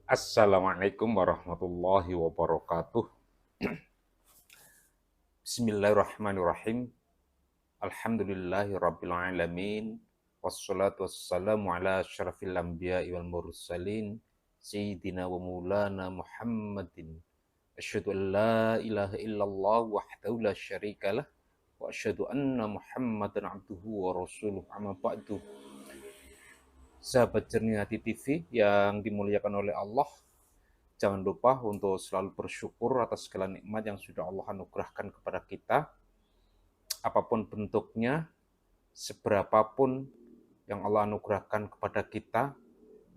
Assalamualaikum warahmatullahi wabarakatuh. Bismillahirrahmanirrahim. Alhamdulillahi rabbil alamin. Wassalatu wassalamu ala asyrafil anbiya'i wal mursalin. Sayyidina wa maulana Muhammadin. Asyhadu an la ilaha illallah wahdahu la syarikalah. Wa asyhadu anna Muhammadan abduhu wa rasuluh amma ba'du. Sahabat Jernih Hati TV yang dimuliakan oleh Allah, jangan lupa untuk selalu bersyukur atas segala nikmat yang sudah Allah anugerahkan kepada kita, apapun bentuknya, seberapapun yang Allah anugerahkan kepada kita,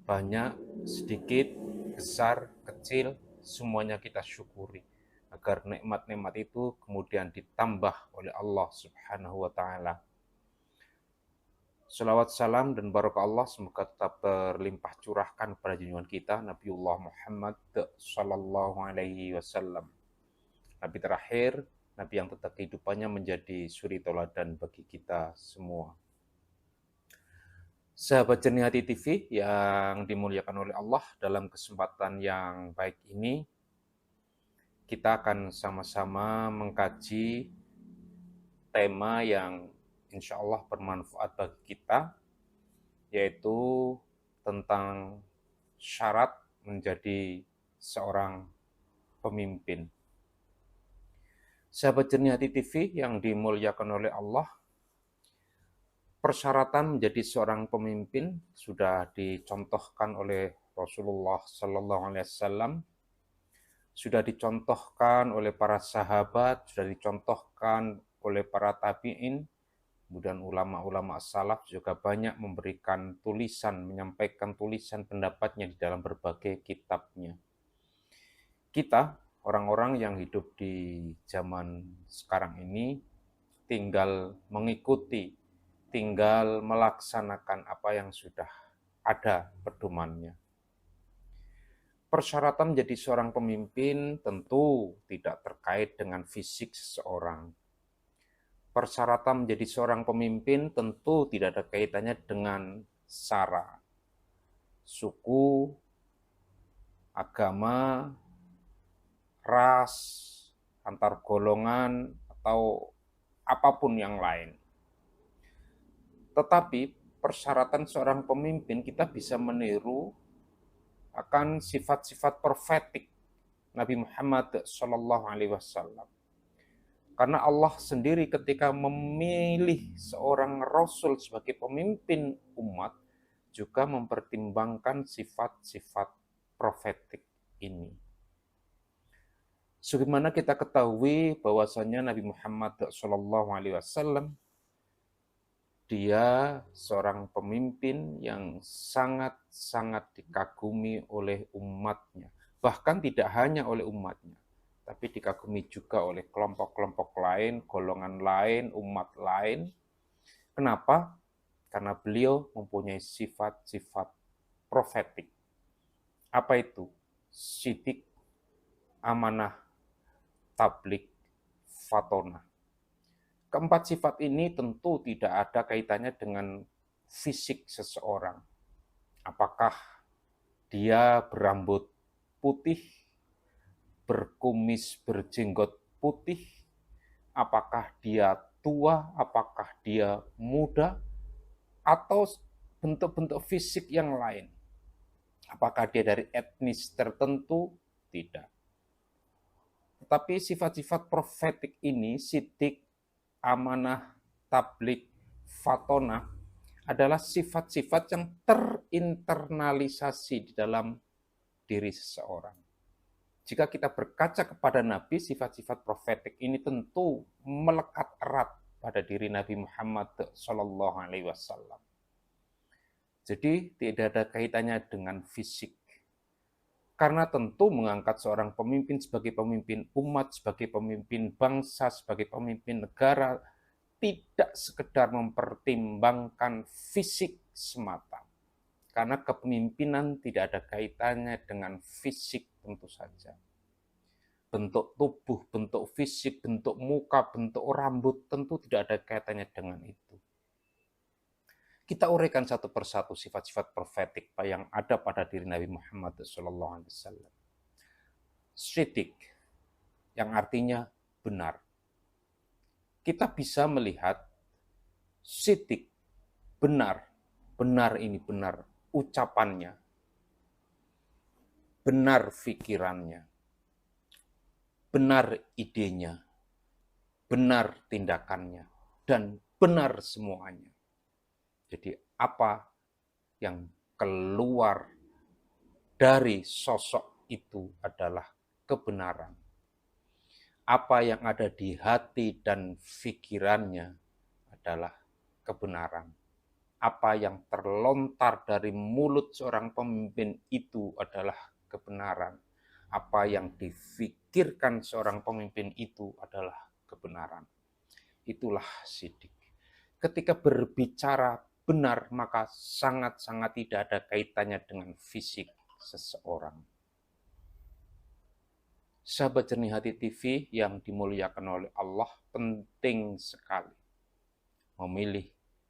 banyak, sedikit, besar, kecil, semuanya kita syukuri, agar nikmat-nikmat itu kemudian ditambah oleh Allah Subhanahu wa Ta'ala. Salawat, salam, dan barokah Allah semoga tetap terlimpah curahkan pada junjungan kita Nabiullah Muhammad Sallallahu Alaihi Wasallam, Nabi terakhir, Nabi yang tetap kehidupannya menjadi suri tauladan bagi kita semua. Sahabat Jernih Hati TV yang dimuliakan oleh Allah, dalam kesempatan yang baik ini kita akan sama-sama mengkaji tema yang insya Allah bermanfaat bagi kita, yaitu tentang syarat menjadi seorang pemimpin. Sahabat Jernih Hati TV yang dimuliakan oleh Allah, persyaratan menjadi seorang pemimpin sudah dicontohkan oleh Rasulullah Sallallahu Alaihi Wasallam, sudah dicontohkan oleh para sahabat, sudah dicontohkan oleh para tabi'in, kemudian ulama-ulama salaf juga banyak memberikan tulisan, menyampaikan tulisan pendapatnya di dalam berbagai kitabnya. Kita, orang-orang yang hidup di zaman sekarang ini, tinggal mengikuti, tinggal melaksanakan apa yang sudah ada pedomannya. Persyaratan menjadi seorang pemimpin tentu tidak terkait dengan fisik seseorang. Persyaratan menjadi seorang pemimpin tentu tidak ada kaitannya dengan sara, suku, agama, ras, antar golongan, atau apapun yang lain. Tetapi persyaratan seorang pemimpin kita bisa meniru akan sifat-sifat profetik Nabi Muhammad SAW. Karena Allah sendiri ketika memilih seorang Rasul sebagai pemimpin umat, juga mempertimbangkan sifat-sifat profetik ini. Sebagaimana kita ketahui bahwasanya Nabi Muhammad SAW, dia seorang pemimpin yang sangat-sangat dikagumi oleh umatnya. Bahkan tidak hanya oleh umatnya, tapi dikagumi juga oleh kelompok-kelompok lain, golongan lain, umat lain. Kenapa? Karena beliau mempunyai sifat-sifat profetik. Apa itu? Sidik, amanah, tablik, fatona. Keempat sifat ini tentu tidak ada kaitannya dengan fisik seseorang. Apakah dia berambut putih, berkumis, berjenggot putih, apakah dia tua, apakah dia muda, atau bentuk-bentuk fisik yang lain. Apakah dia dari etnis tertentu? Tidak. Tetapi sifat-sifat profetik ini, sidik, amanah, tablik, fatona, adalah sifat-sifat yang terinternalisasi di dalam diri seseorang. Jika kita berkaca kepada Nabi, sifat-sifat profetik ini tentu melekat erat pada diri Nabi Muhammad SAW. Jadi tidak ada kaitannya dengan fisik. Karena tentu mengangkat seorang pemimpin sebagai pemimpin umat, sebagai pemimpin bangsa, sebagai pemimpin negara, tidak sekedar mempertimbangkan fisik semata. Karena kepemimpinan tidak ada kaitannya dengan fisik tentu saja. Bentuk tubuh, bentuk fisik, bentuk muka, bentuk rambut tentu tidak ada kaitannya dengan itu. Kita uraikan satu persatu sifat-sifat profetik yang ada pada diri Nabi Muhammad SAW. Shidik, yang artinya benar. Kita bisa melihat shidik, benar. Benar ini benar ucapannya, benar pikirannya, benar idenya, benar tindakannya, dan benar semuanya. Jadi apa yang keluar dari sosok itu adalah kebenaran. Apa yang ada di hati dan pikirannya adalah kebenaran. Apa yang terlontar dari mulut seorang pemimpin itu adalah kebenaran. Apa yang difikirkan seorang pemimpin itu adalah kebenaran. Itulah sidik. Ketika berbicara benar, maka sangat-sangat tidak ada kaitannya dengan fisik seseorang. Sahabat Jernih Hati TV yang dimuliakan oleh Allah, penting sekali memilih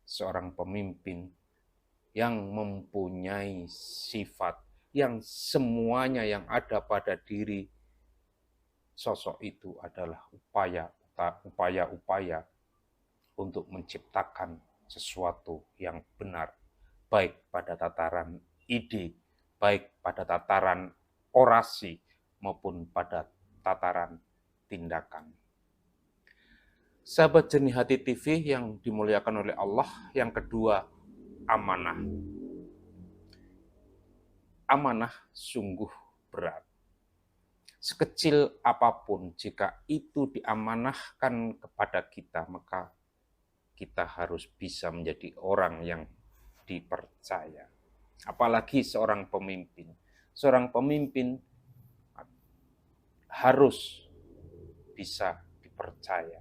seorang pemimpin yang mempunyai sifat yang semuanya yang ada pada diri sosok itu adalah upaya-upaya untuk menciptakan sesuatu yang benar, baik pada tataran ide, baik pada tataran orasi, maupun pada tataran tindakan. Sahabat Jernih Hati TV yang dimuliakan oleh Allah, yang kedua, amanah. Amanah sungguh berat. Sekecil apapun, jika itu diamanahkan kepada kita, maka kita harus bisa menjadi orang yang dipercaya. Apalagi seorang pemimpin. Seorang pemimpin harus bisa dipercaya.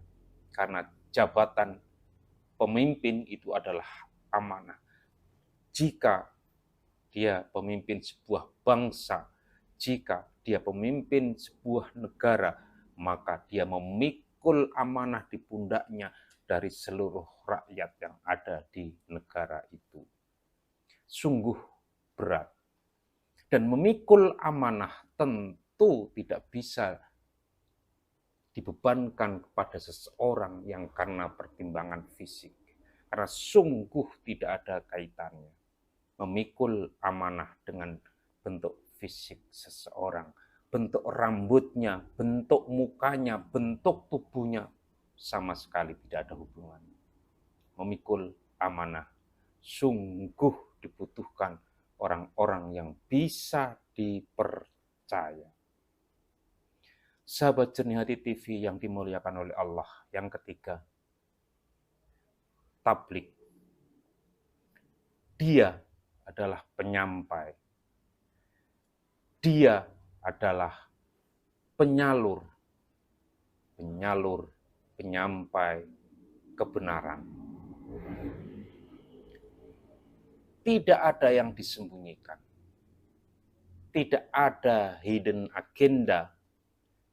Karena jabatan pemimpin itu adalah amanah. Jika dia pemimpin sebuah bangsa, jika dia pemimpin sebuah negara, maka dia memikul amanah di pundaknya dari seluruh rakyat yang ada di negara itu. Sungguh berat. Dan memikul amanah tentu tidak bisa dibebankan kepada seseorang yang karena pertimbangan fisik. Karena sungguh tidak ada kaitannya. Memikul amanah dengan bentuk fisik seseorang. Bentuk rambutnya, bentuk mukanya, bentuk tubuhnya. Sama sekali tidak ada hubungannya. Memikul amanah. Sungguh dibutuhkan orang-orang yang bisa dipercaya. Sahabat Jernih Hati TV yang dimuliakan oleh Allah. Yang ketiga, tablik. Dia adalah penyampai. Dia adalah penyalur, penyampai kebenaran. Tidak ada yang disembunyikan. Tidak ada hidden agenda.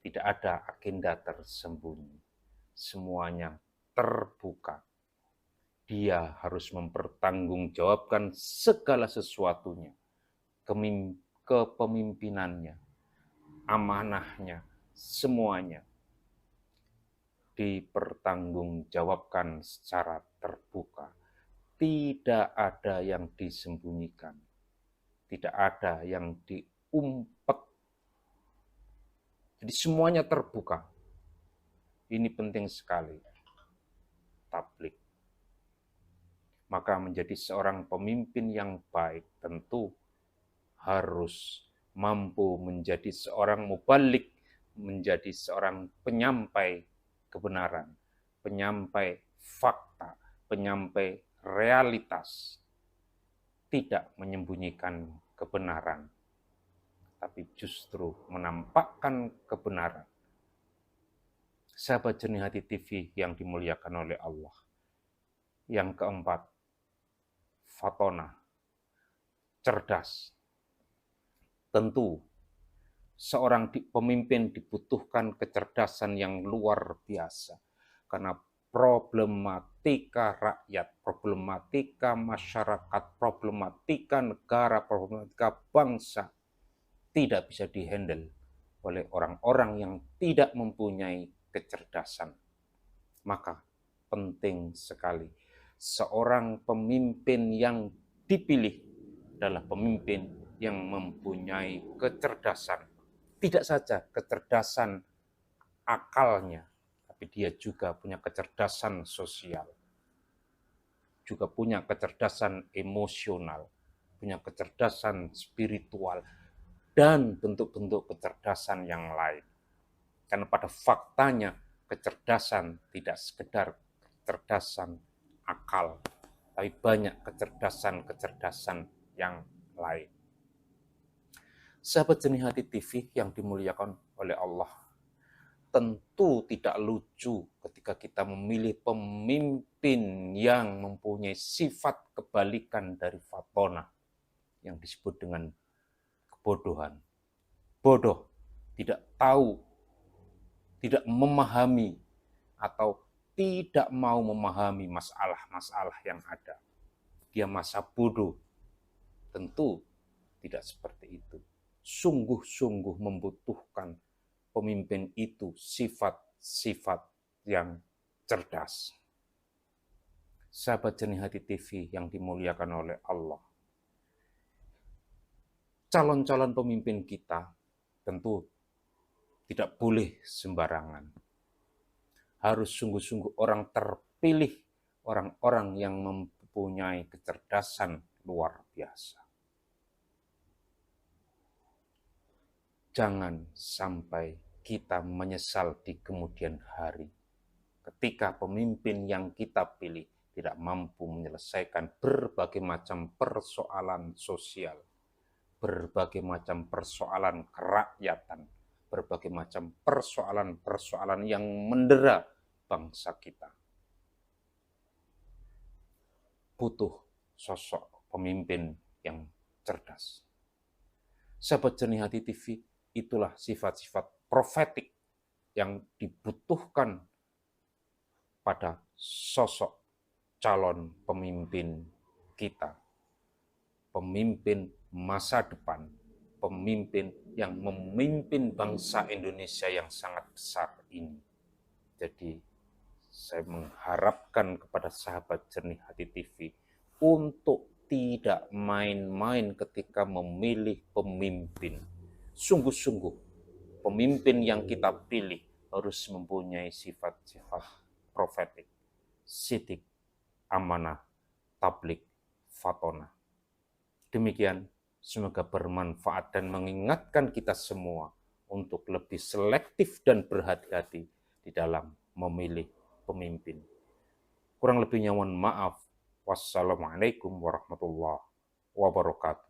Tidak ada agenda tersembunyi. Semuanya terbuka. Dia harus mempertanggungjawabkan segala sesuatunya. Kepemimpinannya, amanahnya, semuanya dipertanggungjawabkan secara terbuka. Tidak ada yang disembunyikan. Tidak ada yang diumpet. Jadi semuanya terbuka. Ini penting sekali. Tablik. Maka menjadi seorang pemimpin yang baik tentu harus mampu menjadi seorang mubalik, menjadi seorang penyampai kebenaran, penyampai fakta, penyampai realitas. Tidak menyembunyikan kebenaran, tapi justru menampakkan kebenaran. Sahabat Jernih Hati TV yang dimuliakan oleh Allah. Yang keempat, fatona, cerdas. Tentu, seorang pemimpin dibutuhkan kecerdasan yang luar biasa. Karena problematika rakyat, problematika masyarakat, problematika negara, problematika bangsa tidak bisa dihandle oleh orang-orang yang tidak mempunyai kecerdasan. Maka penting sekali seorang pemimpin yang dipilih adalah pemimpin yang mempunyai kecerdasan. Tidak saja kecerdasan akalnya, tapi dia juga punya kecerdasan sosial, juga punya kecerdasan emosional, punya kecerdasan spiritual, dan bentuk-bentuk kecerdasan yang lain. Karena pada faktanya kecerdasan tidak sekedar kecerdasan akal, tapi banyak kecerdasan-kecerdasan yang lain. Sahabat Jernih Hati TV yang dimuliakan oleh Allah, tentu tidak lucu ketika kita memilih pemimpin yang mempunyai sifat kebalikan dari fatona yang disebut dengan kebodohan. Bodoh, tidak tahu, tidak memahami, atau tidak mau memahami masalah-masalah yang ada. Dia masa bodoh. Tentu tidak seperti itu. Sungguh-sungguh membutuhkan pemimpin itu sifat-sifat yang cerdas. Sahabat Jernih Hati TV yang dimuliakan oleh Allah, calon-calon pemimpin kita tentu tidak boleh sembarangan. Harus sungguh-sungguh orang terpilih, orang-orang yang mempunyai kecerdasan luar biasa. Jangan sampai kita menyesal di kemudian hari ketika pemimpin yang kita pilih tidak mampu menyelesaikan berbagai macam persoalan sosial, berbagai macam persoalan kerakyatan, berbagai macam persoalan-persoalan yang mendera bangsa kita. Butuh sosok pemimpin yang cerdas. Sahabat Jernih Hati TV, itulah sifat-sifat profetik yang dibutuhkan pada sosok calon pemimpin kita. Pemimpin masa depan, pemimpin yang memimpin bangsa Indonesia yang sangat besar ini. Jadi saya mengharapkan kepada sahabat Jernih Hati TV untuk tidak main-main ketika memilih pemimpin. Sungguh-sungguh pemimpin yang kita pilih harus mempunyai sifat-sifat profetik, sidik, amanah, tablik, fatona. Demikian, semoga bermanfaat dan mengingatkan kita semua untuk lebih selektif dan berhati-hati di dalam memilih pemimpin. Kurang lebihnya mohon maaf. Wassalamualaikum warahmatullahi wabarakatuh.